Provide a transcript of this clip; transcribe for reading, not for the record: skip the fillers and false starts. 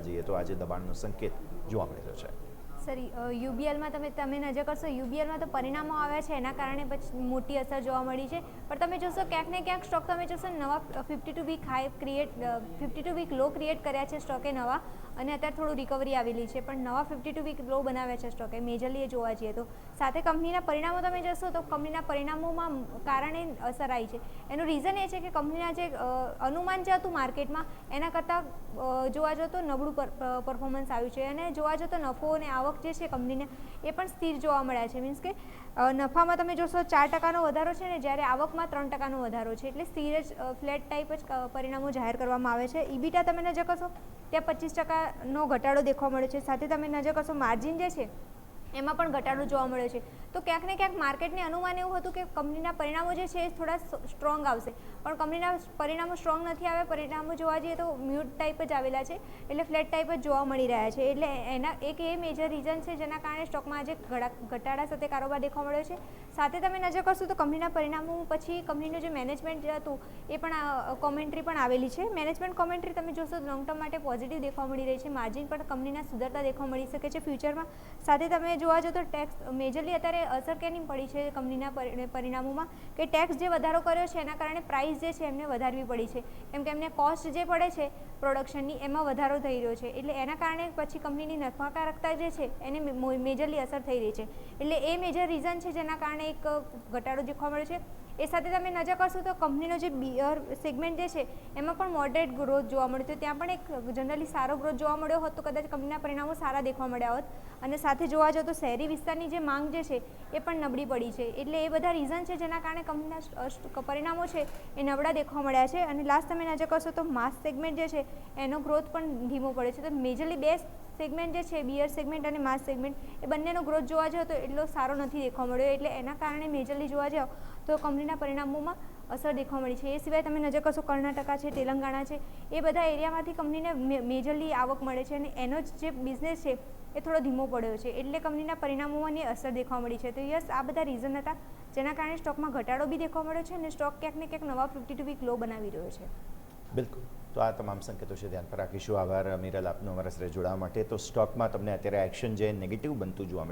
જઈએ તો આજે દબાણનો સંકેત જોવા મળી રહ્યો છે? સર, યુબીએલમાં તમે નજર કરશો, યુબીએલમાં તો પરિણામો આવ્યા છે, એના કારણે પછી મોટી અસર જોવા મળી છે. પણ તમે જોશો ક્યાંક ને ક્યાંક સ્ટોક તમે જોશો નવા 52 week high create 52 week low create કર્યા છે સ્ટોકે નવા, અને અત્યારે થોડું રિકવરી આવેલી છે. પણ નવા 52 વીક લો બનાવ્યા છે સ્ટોકે મેજરલી જોવા જઈએ તો. સાથે કંપનીના પરિણામો તમે જોશો તો કંપનીના પરિણામોમાં કારણે અસર આવી છે. એનું રીઝન એ છે કે કંપનીના જે અનુમાન જે હતું માર્કેટમાં એના કરતાં જોવા જાઓ તો નબળું પરફોર્મન્સ આવ્યું છે. અને જોવા જાઓ તો નફો અને આવક જે છે કંપનીને એ પણ સ્થિર જોવા મળ્યા છે. મીન્સ કે નફામાં તમે જોશો 4% વધારો છે ને, જ્યારે આવકમાં 3% વધારો છે. એટલે સ્થિર જ ફ્લેટ ટાઈપ જ પરિણામો જાહેર કરવામાં આવે છે. ઈબીટા તમે નજર કરશો ત્યાં 25%નો ઘટાડો દેખવા મળ્યો છે. સાથે તમે નજર કરશો માર્જિન જે છે એમાં પણ ઘટાડો જોવા મળ્યો છે. તો ક્યાંક ને ક્યાંક માર્કેટને અનુમાન એવું હતું કે કંપનીના પરિણામો જે છે એ થોડા સ્ટ્રોંગ આવશે, પણ કંપનીના પરિણામો સ્ટ્રોંગ નથી આવ્યા. પરિણામો જોવા જઈએ તો મ્યુટ ટાઈપ જ આવેલા છે, એટલે ફ્લેટ ટાઈપ જ જોવા મળી રહ્યા છે. એટલે એના એક એ મેજર રીઝન છે જેના કારણે સ્ટોકમાં આજે ઘટાડા સાથે કારોબાર દેખવા મળ્યો છે. સાથે તમે નજર કરશો તો કંપનીના પરિણામો પછી કંપનીનું જે મેનેજમેન્ટ હતું એ પણ કોમેન્ટ્રી પણ આવેલી છે. મેનેજમેન્ટ કોમેન્ટ્રી તમે જોશો લોંગ ટર્મ માટે પોઝિટિવ દેખવા મળી રહી છે. માર્જિન પણ કંપનીના સુધરતા દેખવા મળી શકે છે ફ્યુચરમાં. સાથે તમે જોવા જાઓ તો ટેક્સ મેજરલી અત્યારે અસર કેની પડી છે કંપનીના પરિણામોમાં, કે ટેક્સ જે વધારો કર્યો છે એના કારણે પ્રાઇસ જે છે એમને વધારવી પડી છે, કેમ કે એમને કોસ્ટ જે પડે છે પ્રોડક્શનની એમાં વધારો થઈ રહ્યો છે. એટલે એના કારણે પછી કંપનીની નફાકારકતા જે છે એને મેજરલી અસર થઈ રહી છે. એટલે એ મેજર રીઝન છે જેના કારણે એક ઘટાડો દેખવા મળ્યો છે. એ સાથે તમે નજર કરશો તો કંપનીનો જે બિયર સેગમેન્ટ જે છે એમાં પણ મોડરેટ ગ્રોથ જોવા મળ્યો હતો. ત્યાં પણ એક જનરલી સારો ગ્રોથ જોવા મળ્યો હોત તો કદાચ કંપનીના પરિણામો સારા દેખવા મળ્યા હોત. અને સાથે જોવા જાઓ તો શહેરી વિસ્તારની જે માંગ જે છે એ પણ નબળી પડી છે. એટલે એ બધા રીઝન છે જેના કારણે કંપનીના પરિણામો છે એ નબળા દેખવા મળ્યા છે. અને લાસ્ટ તમે નજર કરશો તો માસ સેગમેન્ટ જે છે એનો ગ્રોથ પણ ધીમો પડ્યો છે. તો મેજરલી બે સેગમેન્ટ જે છે બિયર સેગમેન્ટ અને માસ સેગમેન્ટ એ બંનેનો ગ્રોથ જોવા જાઓ તો એટલો સારો નથી દેખવા મળ્યો. એટલે એના કારણે મેજરલી જોવા જાઓ તો કંપનીના પરિણામોમાં અસર દેખવા મળી છે. એ સિવાય તમે નજર કરશો કર્ણાટકા છે, તેલંગાણા છે, એ બધા એરિયામાંથી કંપનીને મેજરલી આવક મળે છે, અને એનો જ જે બિઝનેસ છે એ થોડો ધીમો પડ્યો છે. એટલે કંપનીના પરિણામોની અસર દેખવા મળી છે. તો યસ, આ બધા રીઝન હતા જેના કારણે સ્ટોકમાં ઘટાડો બી દેખવા મળ્યો છે, અને સ્ટોક ક્યાંક ને ક્યાંક નવા 52 વીક લો બનાવી રહ્યો છે. બિલકુલ. તો આ તમામ સંકેતો છે ધ્યાન પર રાખીશું. આભાર મિરલ આપનો અમારા સાથે જોડાવા માટે. તો સ્ટોકમાં તમને અત્યારે એક્શન જે નેગેટિવ બનતું જોવા મળે